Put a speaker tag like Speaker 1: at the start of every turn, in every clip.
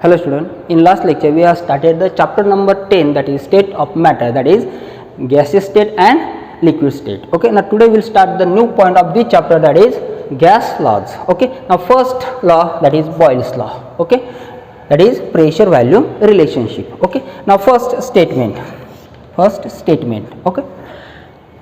Speaker 1: Hello student, in last lecture we have started the chapter number 10, that is state of matter, that is gaseous state and liquid state. Okay, now today we will start the new point of the chapter, that is gas laws. Okay, now first law, that is Boyle's law. Okay, that is pressure volume relationship. Okay, now first statement. Okay,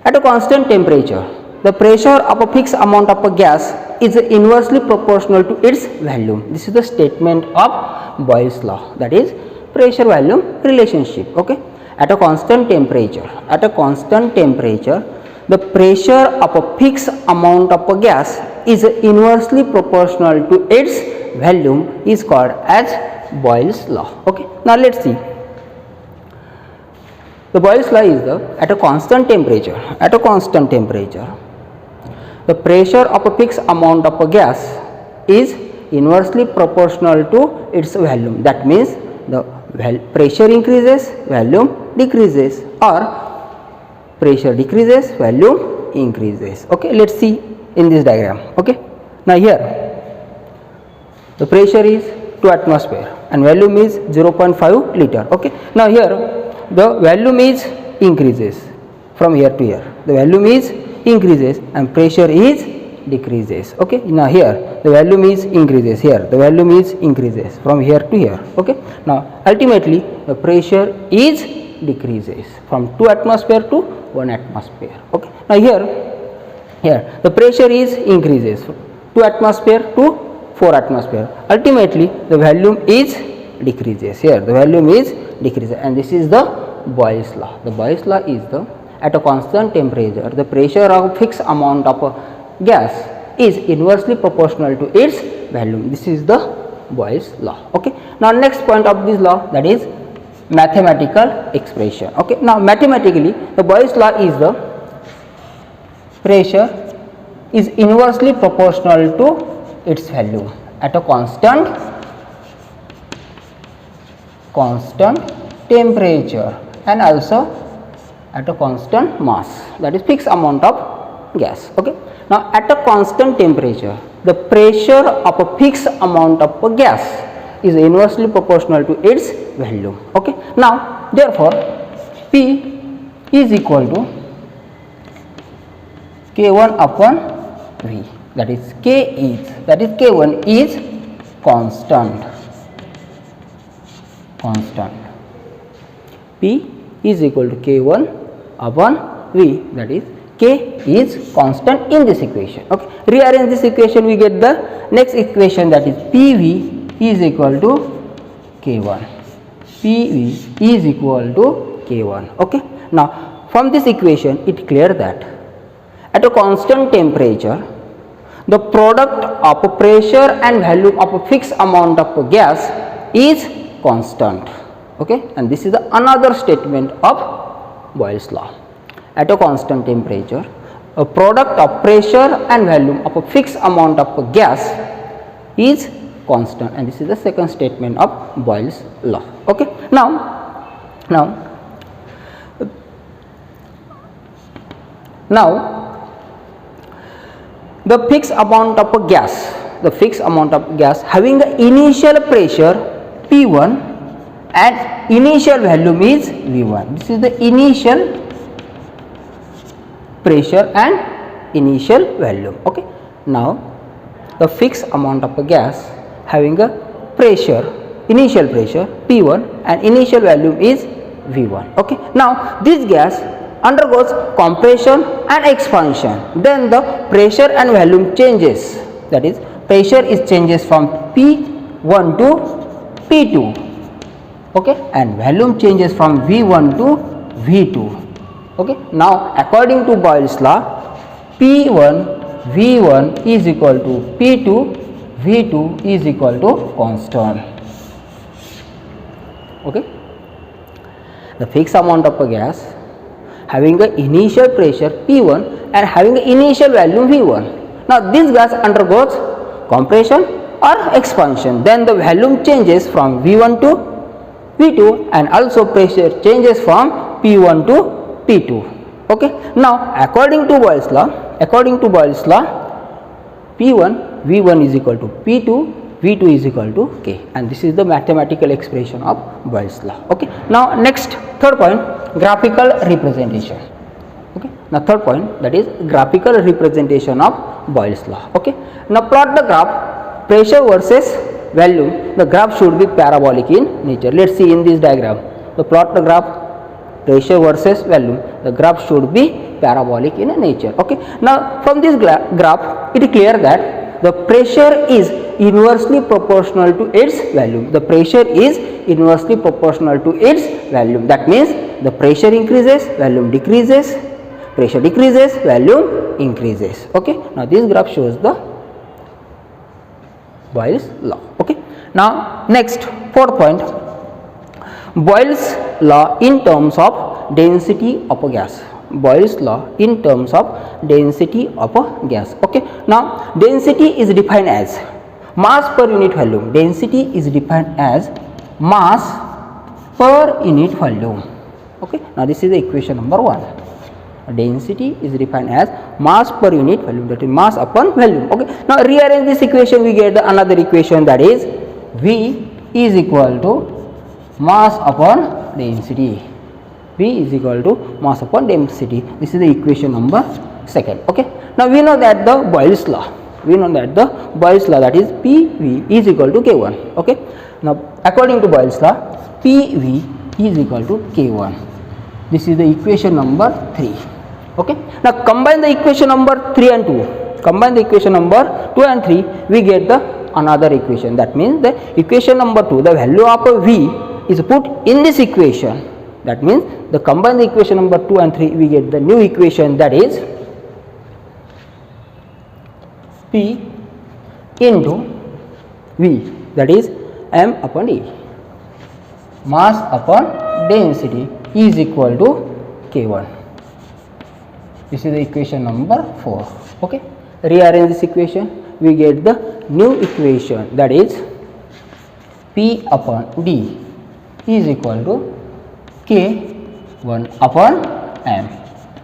Speaker 1: at a constant temperature the pressure of a fixed amount of a gas is inversely proportional to its volume. This is the statement of Boyle's law, that is pressure volume relationship. Okay, at a constant temperature, the pressure of a fixed amount of a gas is inversely proportional to its volume is called as Boyle's law. Okay, now let's see. The Boyle's law is at a constant temperature, the pressure of a fixed amount of a gas is inversely proportional to its volume. That means the pressure increases, volume decreases, or pressure decreases, volume increases. Okay, let's see in this diagram. Okay, now here the pressure is 2 atmosphere and volume is 0.5 liter. Okay, now here the volume is increases from here to here, the volume is increases and pressure is decreases. Okay, now here the volume is increases, here the volume is increases from here to here. Okay, now ultimately the pressure is decreases from 2 atmosphere to 1 atmosphere. Okay, now here the pressure is increases 2 atmosphere to 4 atmosphere, ultimately the volume is decreases, here the volume is decreases, and this is the Boyle's law. The Boyle's law is at a constant temperature the pressure of fixed amount of a gas is inversely proportional to its volume. This is the Boyle's law. Okay, now next point of this law, that is mathematical expression. Okay, now mathematically the Boyle's law is the pressure is inversely proportional to its volume at a constant temperature and also at a constant mass, that is fixed amount of gas. Okay, now at a constant temperature the pressure of a fixed amount of a gas is inversely proportional to its volume. Okay, now therefore P is equal to K1 upon V, that is K1 is constant. P is equal to K1 upon V, that is K is constant in this equation. Okay, rearrange this equation, we get the next equation, that is PV is equal to K1. PV is equal to K1. Okay, now from this equation it clear that at a constant temperature the product of pressure and volume of a fixed amount of gas is constant. Okay, and this is another statement of Boyle's law. At a constant temperature a product of pressure and volume of a fixed amount of gas is constant, and this is the second statement of Boyle's law. Okay, now the fixed amount of gas having the initial pressure P1 and initial volume is V1. This is the initial pressure and initial volume. Okay, now the fixed amount of a gas having a initial pressure P1 and initial volume is V1. Okay, now this gas undergoes compression and expansion, then the pressure and volume changes, that is pressure is changes from P1 to P2. Okay, and volume changes from V1 to V2. Okay, now according to Boyle's law P1 V1 is equal to P2 V2 is equal to constant. Okay, the fixed amount of a gas having an initial pressure P1 and having an initial volume V1. Now this gas undergoes compression or expansion, then the volume changes from V1 to V2 and also pressure changes from P1 to P2. Okay, now according to Boyle's law P1 V1 is equal to P2 V2 is equal to K, and this is the mathematical expression of Boyle's law. Okay. Now next, third point, graphical representation. Okay. Now third point, that is graphical representation of Boyle's law. Okay. Now plot the graph pressure versus volume. The graph should be parabolic in nature. Let's see in this diagram. So plot the graph pressure versus volume. The graph should be parabolic in nature. Okay. Now from this graph, it is clear that the pressure is inversely proportional to its volume. The pressure is inversely proportional to its volume. That means the pressure increases, volume decreases, pressure decreases, volume increases. Okay. Now this graph shows the Boyle's law. Okay. Now next, fourth point, Boyle's law in terms of density of a gas. Boyle's law in terms of density of a gas. Okay. Now density is defined as mass per unit volume. Density is defined as mass per unit volume. Okay. Now this is the equation number 1. Density is defined as mass per unit volume, that is mass upon volume. Okay. Now rearrange this equation, we get another equation, that is V is equal to mass upon density. V is equal to mass upon density. This is the equation number 2. Okay. Now we know that the Boyle's law. We know that the Boyle's law, that is PV is equal to K1. Okay. Now according to Boyle's law, PV is equal to K1. This is the equation number 3. Okay. Now combine the equation number 3 and 2. Combine the equation number 2 and 3, we get the another equation. That means the equation number 2, the value of V is put in this equation. That means the combine the equation number 2 and 3, we get the new equation, that is P into V, that is M upon E. Mass upon density is equal to K1. This is the equation number 4. Okay. Rearrange this equation, we get the new equation, that is P upon D is equal to K1 upon M.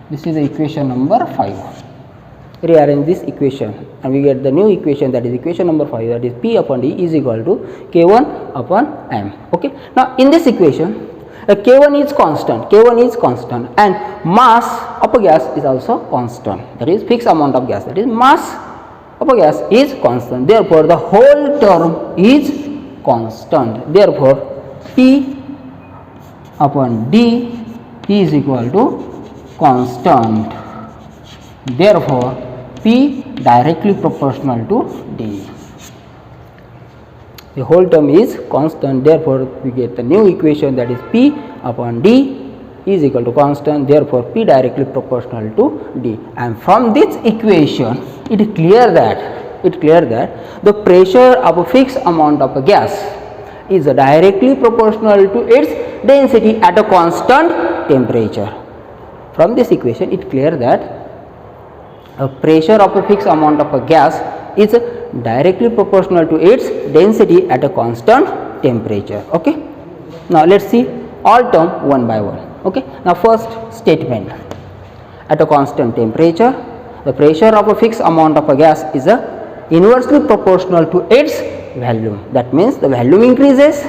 Speaker 1: This is the equation number 5. Rearrange this equation and we get the new equation, that is equation number 5, that is P upon D is equal to K1 upon M. Okay. Now in this equation, K1 is constant, K1 is constant, and mass of a gas is also constant, that is fixed amount of gas, that is mass of a gas is constant. Therefore the whole term is constant. Therefore P upon D is equal to constant. Therefore P directly proportional to D. The whole term is constant, therefore we get the new equation, that is P upon D is equal to constant, therefore P directly proportional to D. And from this equation, it is clear that the pressure of a fixed amount of a gas is directly proportional to its density at a constant temperature. From this equation, it is clear that a pressure of a fixed amount of a gas is directly proportional to its density at a constant temperature. Okay. Now let us see all term one by one. Okay. Now first statement, at a constant temperature, the pressure of a fixed amount of a gas is inversely proportional to its volume. That means the volume increases,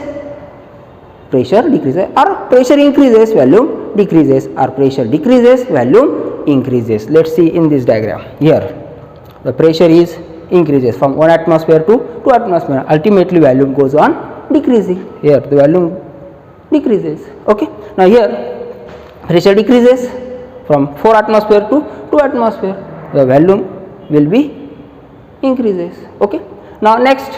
Speaker 1: pressure decreases, or pressure increases, volume decreases, or pressure decreases, volume increases. Let us see in this diagram. Here the pressure is increases from 1 atmosphere to 2 atmosphere, ultimately volume goes on decreasing. Here the volume decreases. Okay. Now here pressure decreases from 4 atmosphere to 2 atmosphere, the volume will be increases. Okay. Now next,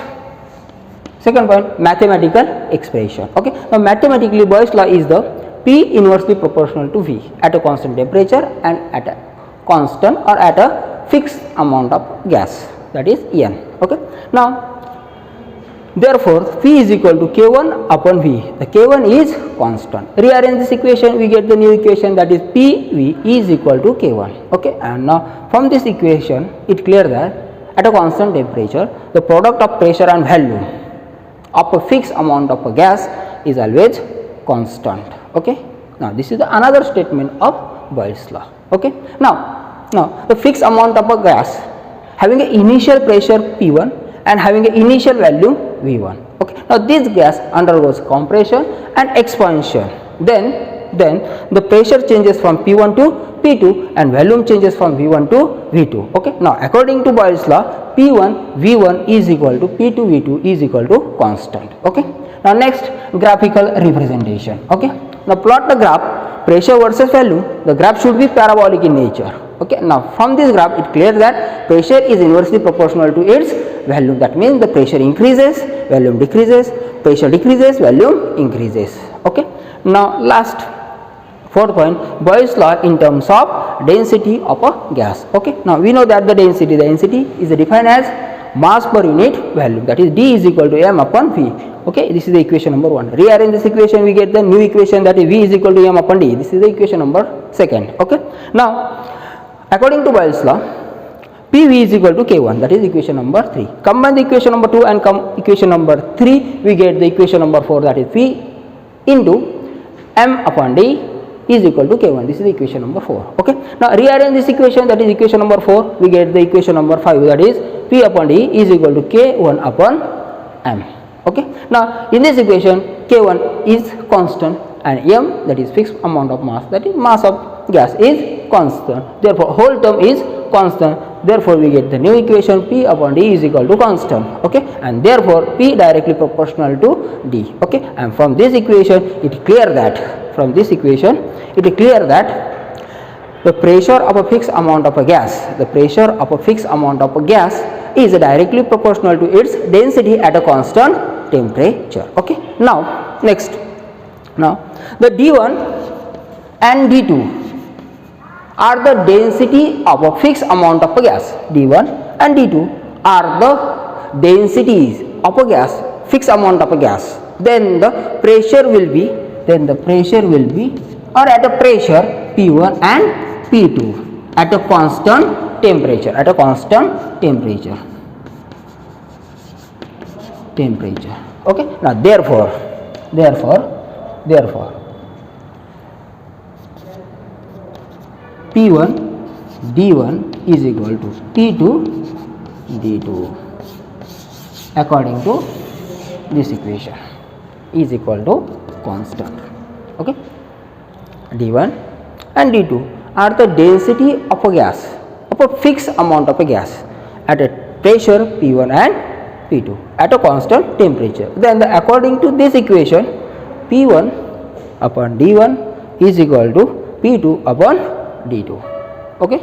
Speaker 1: second point, mathematical expression. Okay. Now mathematically Boyle's law is the P inversely proportional to V at a constant temperature and at a constant or at a fixed amount of gas, that is N. Okay. Now therefore P is equal to K1 upon V. The K1 is constant. Rearrange this equation, we get the new equation, that is PV is equal to K1. Okay. And now from this equation, it clear that at a constant temperature, the product of pressure and volume of a fixed amount of a gas is always constant. Okay. Now this is the another statement of Boyle's law. Okay. Now the fixed amount of a gas having an initial pressure P1 and having an initial value V1. Okay. Now this gas undergoes compression and expansion. Then the pressure changes from P1 to P2 and volume changes from V1 to V2. Okay. Now according to Boyle's law, P1 V1 is equal to P2 V2 is equal to constant. Okay. Now next, graphical representation. Okay. Now plot the graph pressure versus volume. The graph should be parabolic in nature. Okay. Now from this graph it clear that pressure is inversely proportional to its volume. That means the pressure increases, volume decreases, pressure decreases, volume increases. Okay. Now last, fourth point, Boyle's law in terms of density of a gas. Okay. Now we know that the density is defined as mass per unit volume, that is D is equal to m upon V. Okay. This is the equation number 1. Rearrange this equation, we get the new equation, that is V is equal to m upon D. This is the equation number 2. Okay. Now according to Boyle's law, PV is equal to K1, that is equation number 3. Combine the equation number 2 and equation number 3, we get the equation number 4, that is P into m upon D is equal to K1. This is the equation number 4. Okay. Now rearrange this equation, that is equation number 4, we get the equation number 5, that is P upon D is equal to K1 upon m. Okay. Now in this equation, K1 is constant and m, that is fixed amount of mass, that is mass of gas, is constant. Therefore whole term is constant. Therefore we get the new equation, P upon D is equal to constant. Okay. And therefore P directly proportional to D. Okay. And from this equation it clear that, the pressure of a fixed amount of a gas, is directly proportional to its density at a constant temperature. Okay. Now next, now the D1 and D2 are the density of a fixed amount of a gas. D1 and D2 are the densities of a gas, fixed amount of a gas. Then the pressure will be, or at a pressure P1 and P2 at a constant temperature, Okay. Now therefore P1 D1 is equal to P2 D2 according to this equation, is equal to constant. Okay. D1 and D2 are the density of a gas, of a fixed amount of a gas at a pressure P1 and P2 at a constant temperature. Then according to this equation, P1 upon D1 is equal to P2 upon D2. Okay.